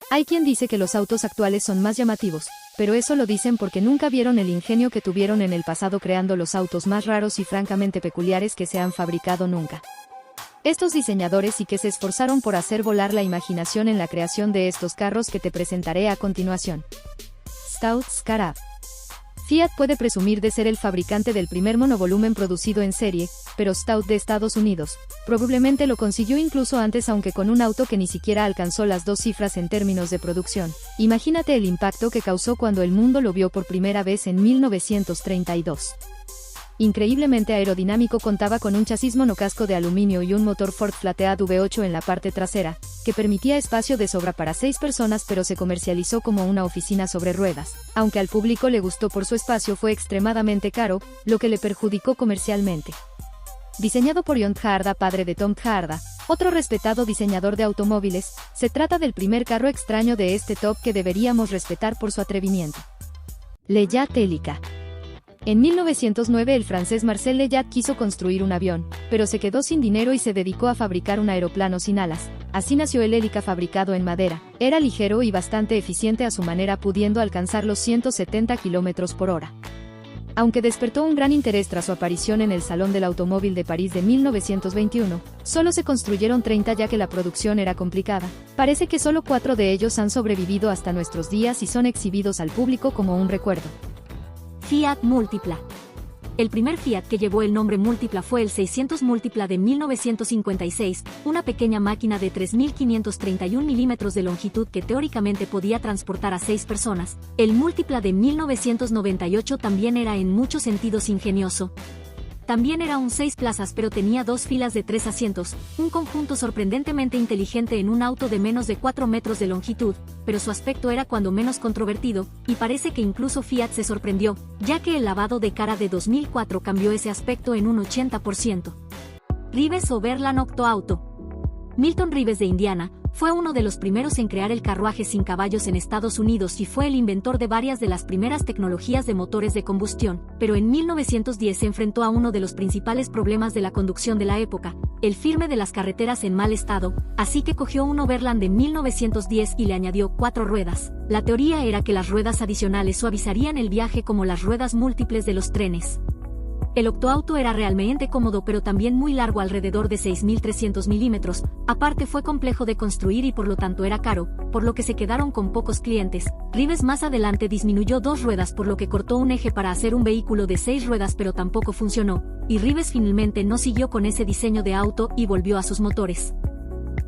Hay quien dice que los autos actuales son más llamativos, pero eso lo dicen porque nunca vieron el ingenio que tuvieron en el pasado creando los autos más raros y francamente peculiares que se han fabricado nunca. Estos diseñadores y que se esforzaron por hacer volar la imaginación en la creación de estos carros que te presentaré a continuación. Stout Scarab. Fiat puede presumir de ser el fabricante del primer monovolumen producido en serie, pero Stout de Estados Unidos probablemente lo consiguió incluso antes, aunque con un auto que ni siquiera alcanzó las 2 cifras en términos de producción. Imagínate el impacto que causó cuando el mundo lo vio por primera vez en 1932. Increíblemente aerodinámico, contaba con un chasis monocasco de aluminio y un motor Ford Flathead V8 en la parte trasera, que permitía espacio de sobra para 6 personas, pero se comercializó como una oficina sobre ruedas. Aunque al público le gustó por su espacio, fue extremadamente caro, lo que le perjudicó comercialmente. Diseñado por John Tjaarda, padre de Tom Tjaarda, otro respetado diseñador de automóviles, se trata del primer carro extraño de este top que deberíamos respetar por su atrevimiento. Leyat Helica. En 1909 el francés Marcel Leyat quiso construir un avión, pero se quedó sin dinero y se dedicó a fabricar un aeroplano sin alas. Así nació el Helica, fabricado en madera. Era ligero y bastante eficiente a su manera, pudiendo alcanzar los 170 km por hora. Aunque despertó un gran interés tras su aparición en el Salón del Automóvil de París de 1921, solo se construyeron 30 ya que la producción era complicada. Parece que solo 4 de ellos han sobrevivido hasta nuestros días y son exhibidos al público como un recuerdo. Fiat Multipla. El primer Fiat que llevó el nombre Multipla fue el 600 Multipla de 1956, una pequeña máquina de 3.531 milímetros de longitud que teóricamente podía transportar a 6 personas. El Multipla de 1998 también era en muchos sentidos ingenioso. También era un 6 plazas, pero tenía 2 filas de 3 asientos, un conjunto sorprendentemente inteligente en un auto de menos de 4 metros de longitud, pero su aspecto era cuando menos controvertido, y parece que incluso Fiat se sorprendió, ya que el lavado de cara de 2004 cambió ese aspecto en un 80%. Rives Overland Octoauto. Milton Rives de Indiana fue uno de los primeros en crear el carruaje sin caballos en Estados Unidos y fue el inventor de varias de las primeras tecnologías de motores de combustión, pero en 1910 se enfrentó a uno de los principales problemas de la conducción de la época, el firme de las carreteras en mal estado, así que cogió un Overland de 1910 y le añadió 4 ruedas. La teoría era que las ruedas adicionales suavizarían el viaje como las ruedas múltiples de los trenes. El octoauto era realmente cómodo, pero también muy largo, alrededor de 6.300 milímetros. Aparte fue complejo de construir y por lo tanto era caro, por lo que se quedaron con pocos clientes. Rives más adelante disminuyó 2 ruedas, por lo que cortó un eje para hacer un vehículo de 6 ruedas, pero tampoco funcionó, y Rives finalmente no siguió con ese diseño de auto y volvió a sus motores.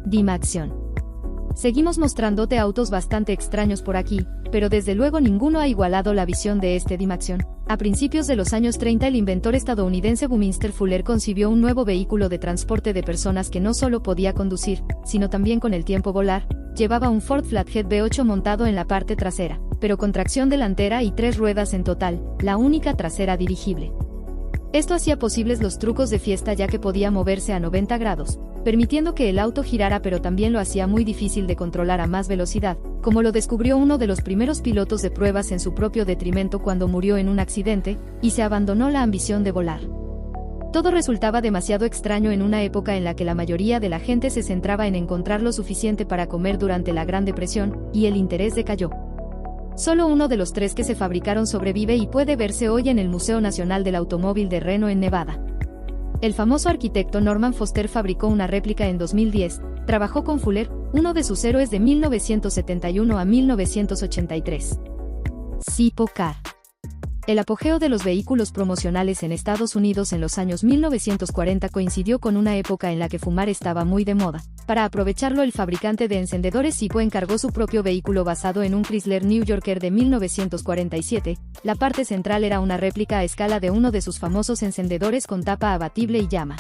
Dimaxion. Seguimos mostrándote autos bastante extraños por aquí, pero desde luego ninguno ha igualado la visión de este Dimaxion. A principios de los años 30 el inventor estadounidense Buckminster Fuller concibió un nuevo vehículo de transporte de personas que no solo podía conducir, sino también con el tiempo volar. Llevaba un Ford Flathead V8 montado en la parte trasera, pero con tracción delantera y 3 ruedas en total, la única trasera dirigible. Esto hacía posibles los trucos de fiesta, ya que podía moverse a 90 grados, permitiendo que el auto girara, pero también lo hacía muy difícil de controlar a más velocidad, como lo descubrió uno de los primeros pilotos de pruebas en su propio detrimento cuando murió en un accidente, y se abandonó la ambición de volar. Todo resultaba demasiado extraño en una época en la que la mayoría de la gente se centraba en encontrar lo suficiente para comer durante la Gran Depresión, y el interés decayó. Solo uno de los 3 que se fabricaron sobrevive y puede verse hoy en el Museo Nacional del Automóvil de Reno, en Nevada. El famoso arquitecto Norman Foster fabricó una réplica en 2010, trabajó con Fuller, uno de sus héroes de 1971 a 1983. Sipo Car. El apogeo de los vehículos promocionales en Estados Unidos en los años 1940 coincidió con una época en la que fumar estaba muy de moda. Para aprovecharlo, el fabricante de encendedores Sipo encargó su propio vehículo basado en un Chrysler New Yorker de 1947. La parte central era una réplica a escala de uno de sus famosos encendedores con tapa abatible y llama.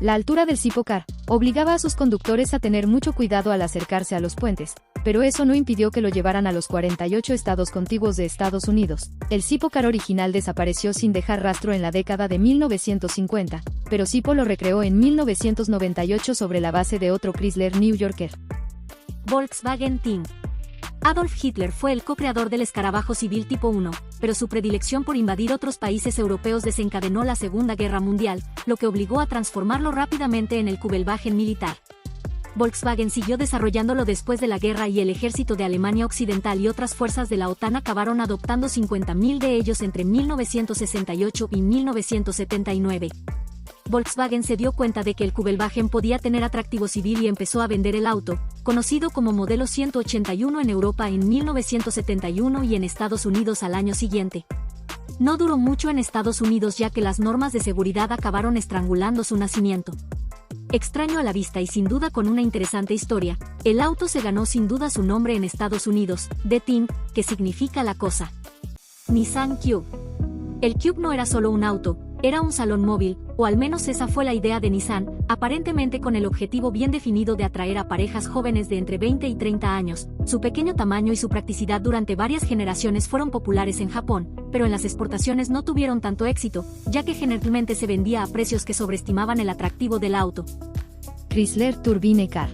La altura del Sipo Car obligaba a sus conductores a tener mucho cuidado al acercarse a los puentes, pero eso no impidió que lo llevaran a los 48 estados contiguos de Estados Unidos. El Sipo Car original desapareció sin dejar rastro en la década de 1950, pero Sipo lo recreó en 1998 sobre la base de otro Chrysler New Yorker. Volkswagen Ting. Adolf Hitler fue el co-creador del escarabajo civil tipo 1, pero su predilección por invadir otros países europeos desencadenó la Segunda Guerra Mundial, lo que obligó a transformarlo rápidamente en el Kübelwagen militar. Volkswagen siguió desarrollándolo después de la guerra y el ejército de Alemania Occidental y otras fuerzas de la OTAN acabaron adoptando 50.000 de ellos entre 1968 y 1979. Volkswagen se dio cuenta de que el Kübelwagen podía tener atractivo civil y empezó a vender el auto, conocido como modelo 181 en Europa en 1971 y en Estados Unidos al año siguiente. No duró mucho en Estados Unidos ya que las normas de seguridad acabaron estrangulando su nacimiento. Extraño a la vista y sin duda con una interesante historia, el auto se ganó sin duda su nombre en Estados Unidos, The Thing, que significa la cosa. Nissan Cube. El Cube no era solo un auto, era un salón móvil, o al menos esa fue la idea de Nissan, aparentemente con el objetivo bien definido de atraer a parejas jóvenes de entre 20 y 30 años. Su pequeño tamaño y su practicidad durante varias generaciones fueron populares en Japón, pero en las exportaciones no tuvieron tanto éxito, ya que generalmente se vendía a precios que sobreestimaban el atractivo del auto. Chrysler Turbine Car.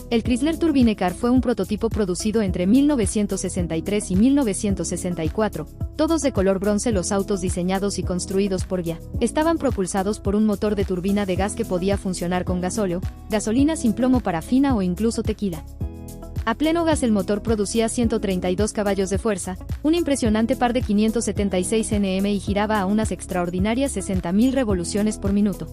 El Chrysler Turbine Car fue un prototipo producido entre 1963 y 1964, todos de color bronce. Los autos diseñados y construidos por GIA estaban propulsados por un motor de turbina de gas que podía funcionar con gasóleo, gasolina sin plomo, parafina o incluso tequila. A pleno gas el motor producía 132 caballos de fuerza, un impresionante par de 576 Nm y giraba a unas extraordinarias 60.000 revoluciones por minuto.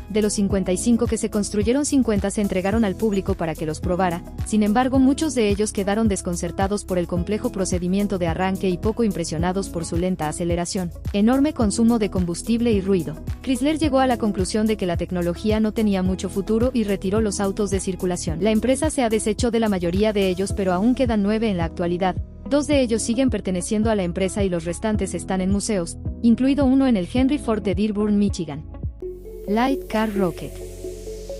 De los 55 que se construyeron, 50 se entregaron al público para que los probara, sin embargo muchos de ellos quedaron desconcertados por el complejo procedimiento de arranque y poco impresionados por su lenta aceleración, enorme consumo de combustible y ruido. Chrysler llegó a la conclusión de que la tecnología no tenía mucho futuro y retiró los autos de circulación. La empresa se ha deshecho de la mayoría de ellos, pero aún quedan 9 en la actualidad. 2 de ellos siguen perteneciendo a la empresa y los restantes están en museos, incluido uno en el Henry Ford de Dearborn, Michigan. Light Car Rocket.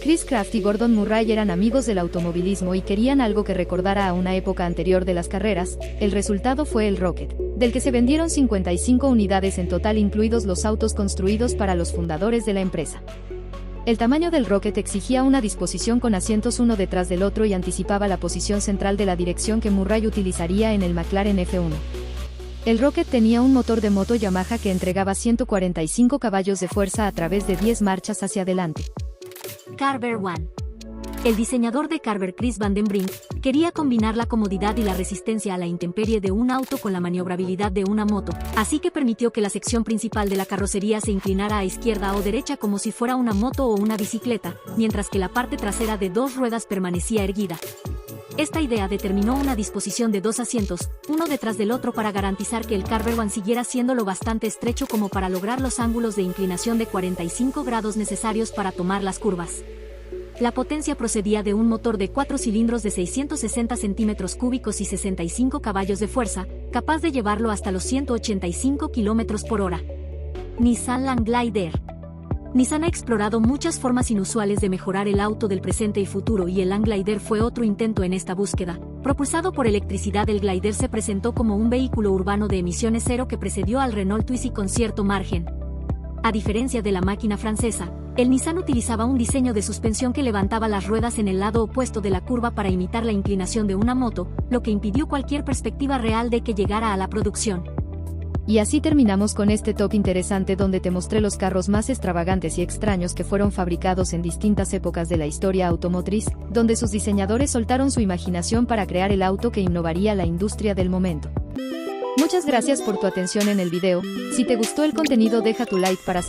Chris Kraft y Gordon Murray eran amigos del automovilismo y querían algo que recordara a una época anterior de las carreras. El resultado fue el Rocket, del que se vendieron 55 unidades en total, incluidos los autos construidos para los fundadores de la empresa. El tamaño del Rocket exigía una disposición con asientos uno detrás del otro y anticipaba la posición central de la dirección que Murray utilizaría en el McLaren F1. El Rocket tenía un motor de moto Yamaha que entregaba 145 caballos de fuerza a través de 10 marchas hacia adelante. Carver One. El diseñador de Carver, Chris Van den Brink, quería combinar la comodidad y la resistencia a la intemperie de un auto con la maniobrabilidad de una moto, así que permitió que la sección principal de la carrocería se inclinara a izquierda o derecha como si fuera una moto o una bicicleta, mientras que la parte trasera de 2 ruedas permanecía erguida. Esta idea determinó una disposición de 2 asientos, uno detrás del otro, para garantizar que el Carver One siguiera siendo lo bastante estrecho como para lograr los ángulos de inclinación de 45 grados necesarios para tomar las curvas. La potencia procedía de un motor de 4 cilindros de 660 centímetros cúbicos y 65 caballos de fuerza, capaz de llevarlo hasta los 185 kilómetros por hora. Nissan Langlader. Nissan ha explorado muchas formas inusuales de mejorar el auto del presente y futuro, y el Langlader fue otro intento en esta búsqueda. Propulsado por electricidad, el Glider se presentó como un vehículo urbano de emisiones cero que precedió al Renault Twizy con cierto margen. A diferencia de la máquina francesa, el Nissan utilizaba un diseño de suspensión que levantaba las ruedas en el lado opuesto de la curva para imitar la inclinación de una moto, lo que impidió cualquier perspectiva real de que llegara a la producción. Y así terminamos con este top interesante donde te mostré los carros más extravagantes y extraños que fueron fabricados en distintas épocas de la historia automotriz, donde sus diseñadores soltaron su imaginación para crear el auto que innovaría la industria del momento. Muchas gracias por tu atención en el video. Si te gustó el contenido, deja tu like para